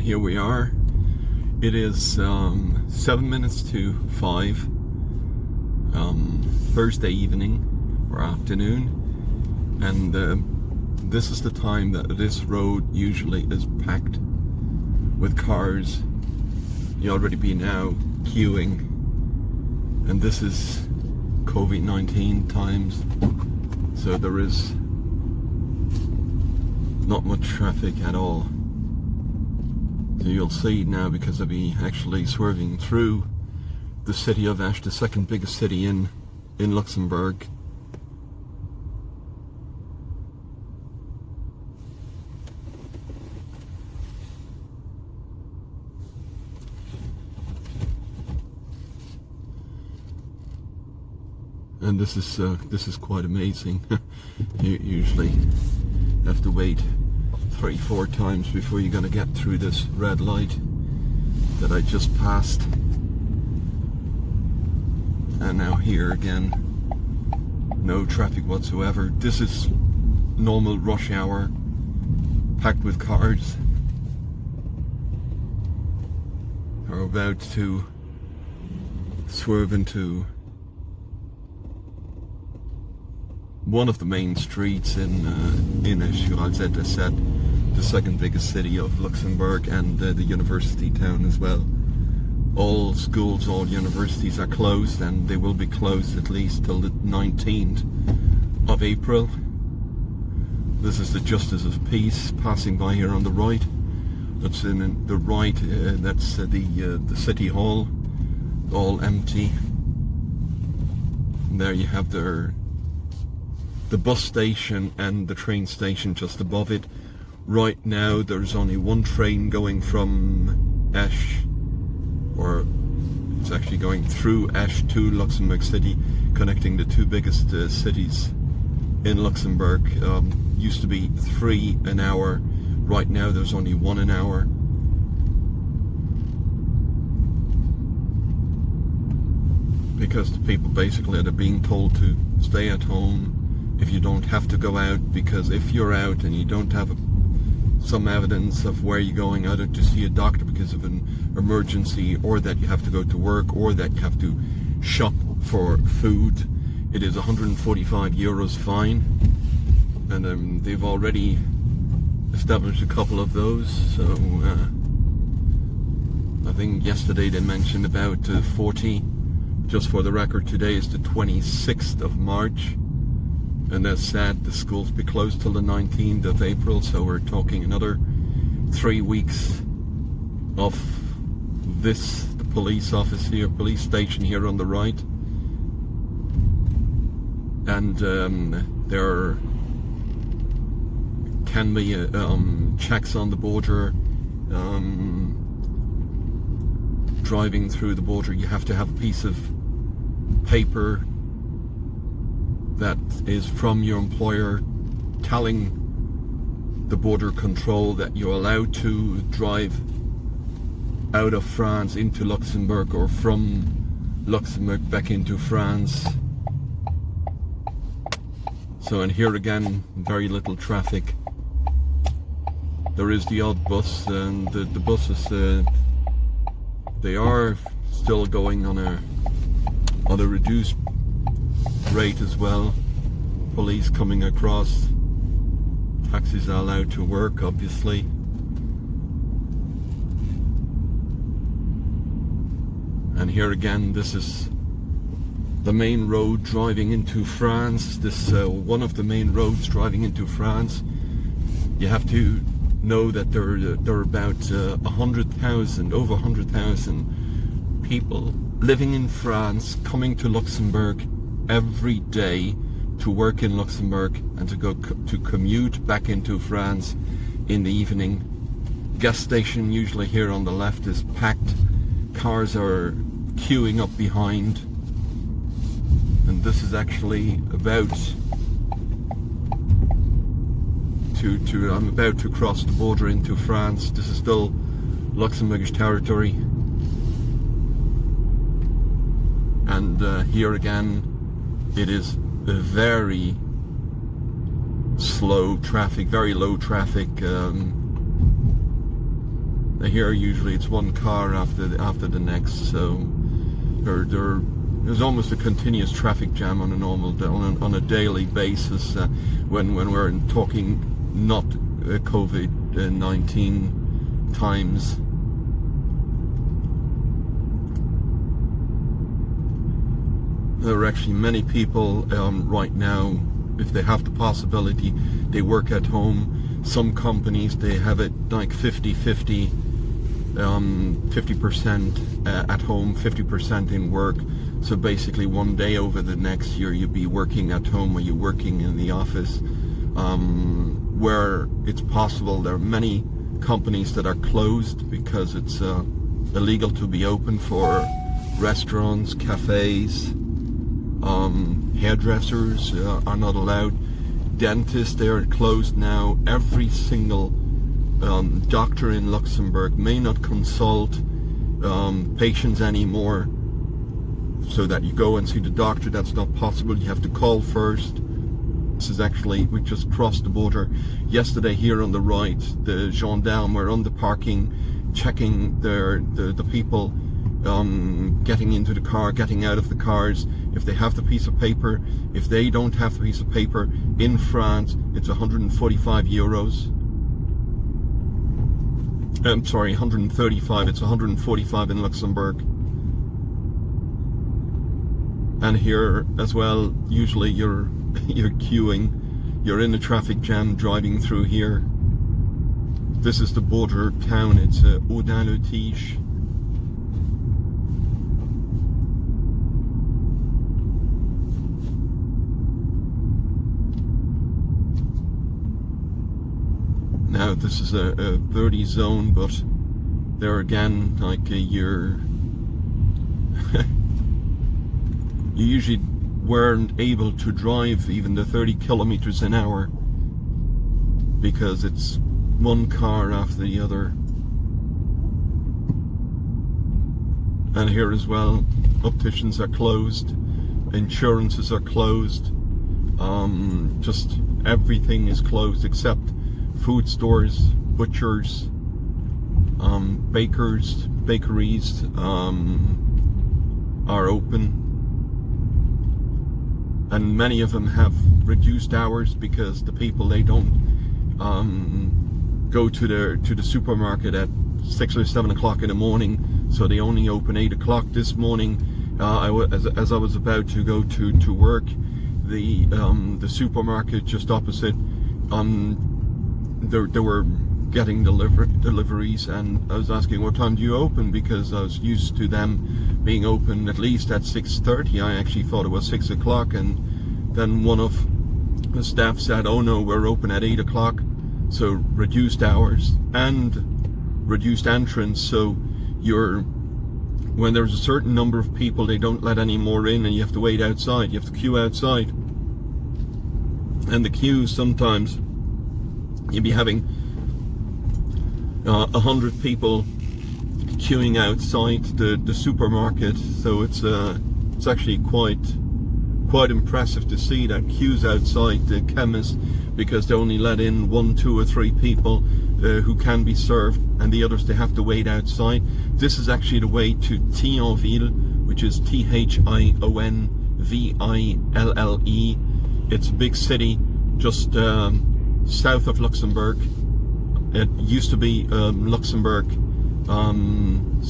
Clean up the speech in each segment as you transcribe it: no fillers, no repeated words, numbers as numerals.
here we are. It is 7 minutes to 5, Thursday evening or afternoon, and this is the time that this road usually is packed with cars. You already be now queuing, and this is COVID-19 times, so there is not much traffic at all. So you'll see now, because I'll be actually swerving through the city of Esch, the second biggest city in Luxembourg. And this is quite amazing. You usually have to wait 3-4 times before you're going to get through this red light that I just passed. And now here again, no traffic whatsoever. This is normal rush hour, packed with cars. We're about to swerve into one of the main streets in Esch-sur-Alzette, as said, the second biggest city of Luxembourg, and the university town as well. All schools, all universities are closed, and they will be closed at least till the 19th of April. This is the Justice of Peace passing by here on the right. That's in the right. That's the city hall, all empty. And there you have the bus station and the train station just above it. Right now there's only one train going from Esch, or it's actually going through Esch to Luxembourg City, connecting the two biggest cities in Luxembourg. Used to be 3 an hour, right now there's only 1 an hour. Because the people basically are being told to stay at home if you don't have to go out, because if you're out and you don't have some evidence of where you're going, either to see a doctor because of an emergency, or that you have to go to work, or that you have to shop for food, it is 145 euros fine. And they've already established a couple of those, so I think yesterday they mentioned about 40. Just for the record, today is the 26th of March. And as said, the schools be closed till the 19th of April, so we're talking another 3 weeks of this, the police office here, police station here on the right. And there can be checks on the border. Driving through the border, you have to have a piece of paper that is from your employer telling the border control that you're allowed to drive out of France into Luxembourg, or from Luxembourg back into France. So, and here again, very little traffic. There is the odd bus, and the buses, they are still going on a reduced rate as well. Police coming across. Taxis are allowed to work, obviously. And here again, this is the main road driving into France. This one of the main roads driving into France. You have to know that there are about 100,000, over 100,000 people living in France, coming to Luxembourg every day to work in Luxembourg and to go to commute back into France in the evening. Gas station usually here on the left is packed. Cars are queuing up behind, and this is actually about I'm about to cross the border into France. This is still Luxembourgish territory, and here again it is a very slow traffic, very low traffic. Here usually it's one car after the next, so there's almost a continuous traffic jam on a normal on a daily basis when we're talking not COVID-19 times. There are actually many people right now, if they have the possibility, they work at home. Some companies, they have it like 50-50, 50% at home, 50% in work. So basically one day over the next year you'll be working at home or you're working in the office. Where it's possible, there are many companies that are closed because it's illegal to be open for restaurants, cafes. Hairdressers are not allowed. Dentists, they are closed now. Every single doctor in Luxembourg may not consult patients anymore, so that you go and see the doctor. That's not possible. You have to call first. This is actually, we just crossed the border yesterday. Here on the right, the gendarmes were on the parking checking the people getting into the car, getting out of the cars, if they have the piece of paper. If they don't have the piece of paper, in France it's 145 euros. I'm sorry, 135. It's 145 in Luxembourg. And here as well, usually you're queuing, you're in a traffic jam driving through here. This is the border town. It's Audun-le-Tiche. Now this is a 30 zone, but there again, like you usually weren't able to drive even the 30 kilometers an hour because it's one car after the other. And here as well, opticians are closed, insurances are closed, just everything is closed except food stores, butchers, bakers, bakeries are open, and many of them have reduced hours because the people, they don't go to the supermarket at 6 or 7 o'clock in the morning, so they only open 8 o'clock. This morning, as I was about to go to work, the supermarket just opposite, they were getting deliveries, and I was asking, what time do you open? Because I was used to them being open at least at 6:30. I actually thought it was 6 o'clock, and then one of the staff said, oh no, we're open at 8 o'clock. So reduced hours and reduced entrance. So when there's a certain number of people, they don't let any more in, and you have to wait outside. You have to queue outside, and the queues, sometimes you'd be having 100 people queuing outside the supermarket. So it's actually quite impressive to see that queues outside the chemist, because they only let in 1, 2 or 3 people who can be served, and the others, they have to wait outside. This is actually the way to Thionville, which is Thionville. It's a big city just south of Luxembourg. It used to be Luxembourg some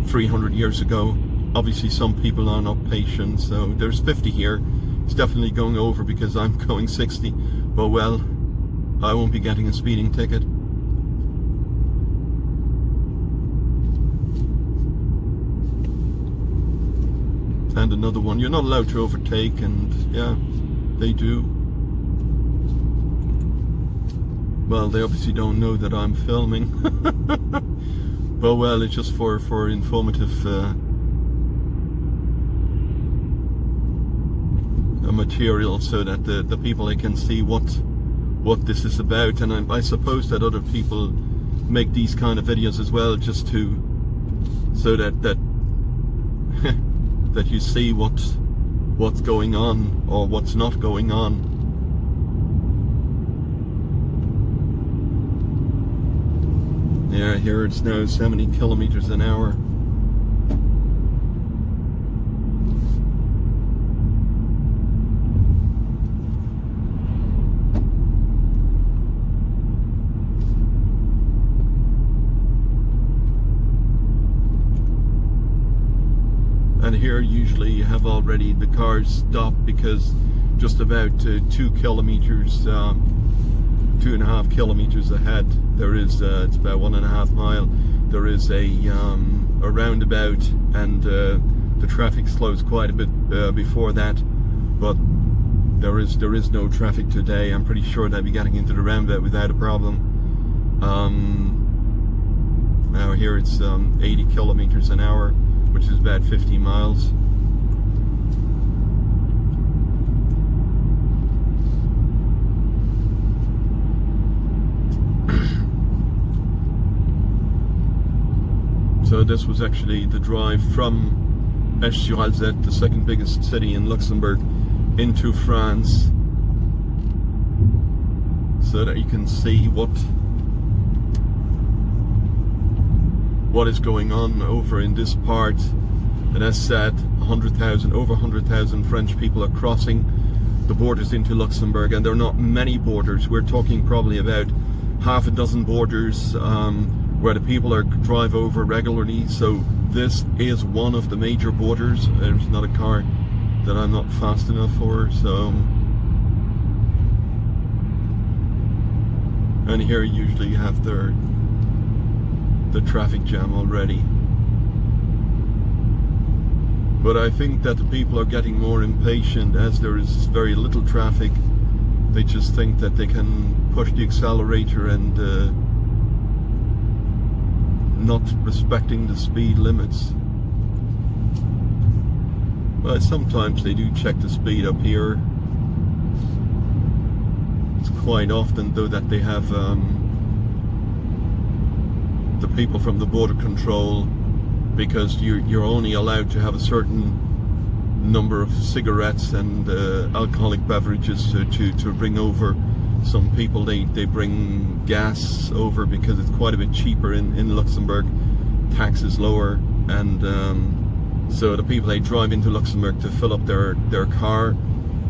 300 years ago. Obviously some people are not patient, so there's 50 here. It's definitely going over because I'm going 60, but well, I won't be getting a speeding ticket. And another one, you're not allowed to overtake, and yeah, they do. Well, they obviously don't know that I'm filming. But well, it's just for informative material, so that the people, they can see what this is about. And I suppose that other people make these kind of videos as well, just so that that you see what's going on or what's not going on. Yeah, here it's now 70 kilometers an hour. And here usually you have already the cars stopped because just about 2 kilometers, 2.5 kilometers ahead, there is it's about 1.5 miles. There is a roundabout, and the traffic slows quite a bit before that. But there is no traffic today. I'm pretty sure they'll be getting into the roundabout without a problem. Now here it's 80 kilometers an hour, which is about 50 miles. So this was actually the drive from Esch-sur-Alzette, the second biggest city in Luxembourg, into France, so that you can see what is going on over in this part. And as said, over 100,000 French people are crossing the borders into Luxembourg, and there are not many borders. We're talking probably about half a dozen borders where the people drive over regularly. So this is one of the major borders. There's not a car that I'm not fast enough for. So, and here usually you have the traffic jam already. But I think that the people are getting more impatient as there is very little traffic. They just think that they can push the accelerator and not respecting the speed limits. But sometimes they do check the speed up here. It's quite often though that they have the people from the border control, because you're only allowed to have a certain number of cigarettes and alcoholic beverages to bring over. Some people they bring gas over because it's quite a bit cheaper in Luxembourg. Tax is lower, and so the people they drive into Luxembourg to fill up their car,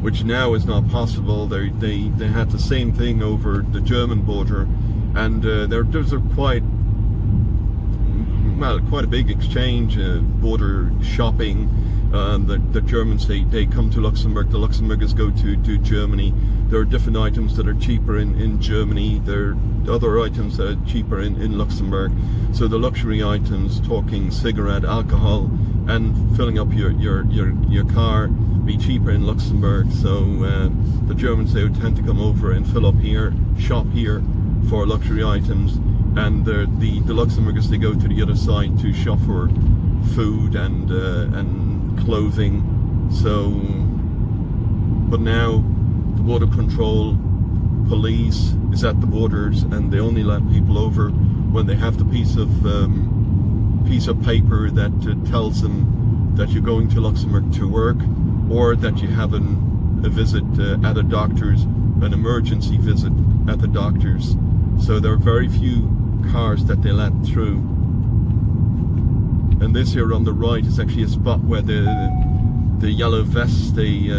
which now is not possible. They had the same thing over the German border, and there's a quite a big exchange, border shopping. The Germans they come to Luxembourg, the Luxembourgers go to Germany. There are different items that are cheaper in Germany. There are other items that are cheaper in Luxembourg. So the luxury items, talking cigarette, alcohol, and filling up your car, be cheaper in Luxembourg. So the Germans they would tend to come over and fill up here, shop here for luxury items, and the Luxembourgers they go to the other side to shop for food and clothing. So, but now the border control police is at the borders, and they only let people over when they have the piece of paper that tells them that you're going to Luxembourg to work, or that you have a visit at a doctor's, an emergency visit at the doctor's. So there are very few cars that they let through. And this here on the right is actually a spot where the yellow vests they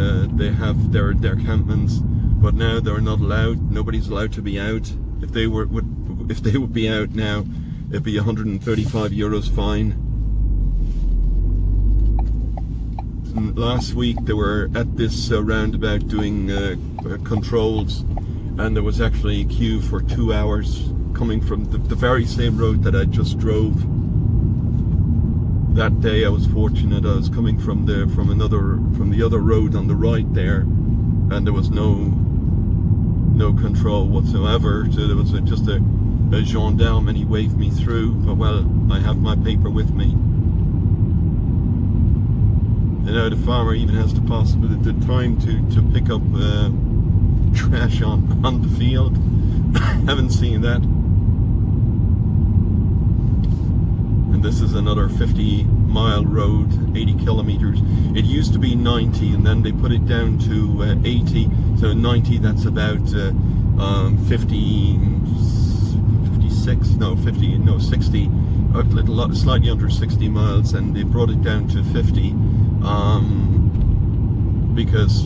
have their encampments, but now they're not allowed. Nobody's allowed to be out. If they would be out now, it'd be 135 euros fine. And last week they were at this roundabout doing controls, and there was actually a queue for 2 hours coming from the very same road that I just drove. That day I was fortunate. I was coming from the other road on the right there, and there was no control whatsoever. So there was just a gendarme, and he waved me through. But well, I have my paper with me. You know, the farmer even has the possibility, the time to pick up trash on the field. Haven't seen that. And this is another 50-mile road, 80 kilometers. It used to be 90, and then they put it down to 80. So 90, that's about 56 60, slightly under 60 miles, and they brought it down to 50 because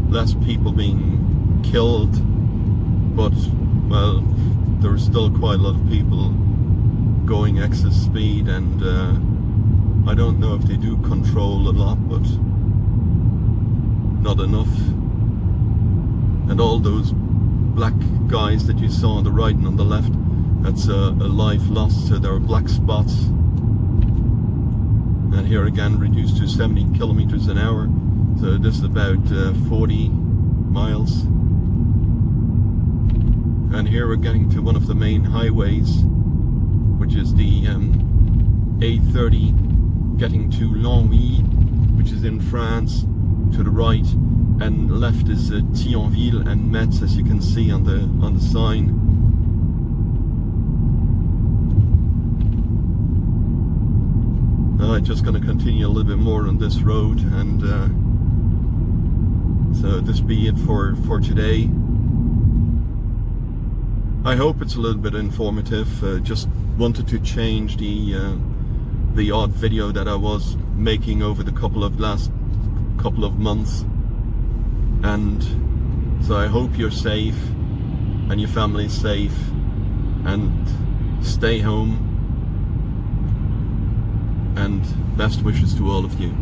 less people being killed, but well, there's still quite a lot of people going excess speed, and I don't know if they do control a lot, but not enough. And all those black guys that you saw on the right and on the left, that's a life lost, so there are black spots. And here again reduced to 70 kilometers an hour, so this is about 40 miles. And here we're getting to one of the main highways, which is the A30, getting to Longwy, which is in France, to the right, and left is Thionville and Metz, as you can see on the sign. I'm just going to continue a little bit more on this road, and so this be it for today. I hope it's a little bit informative. Just wanted to change the odd video that I was making over the last couple of months, and so I hope you're safe and your family's safe, and stay home, and best wishes to all of you.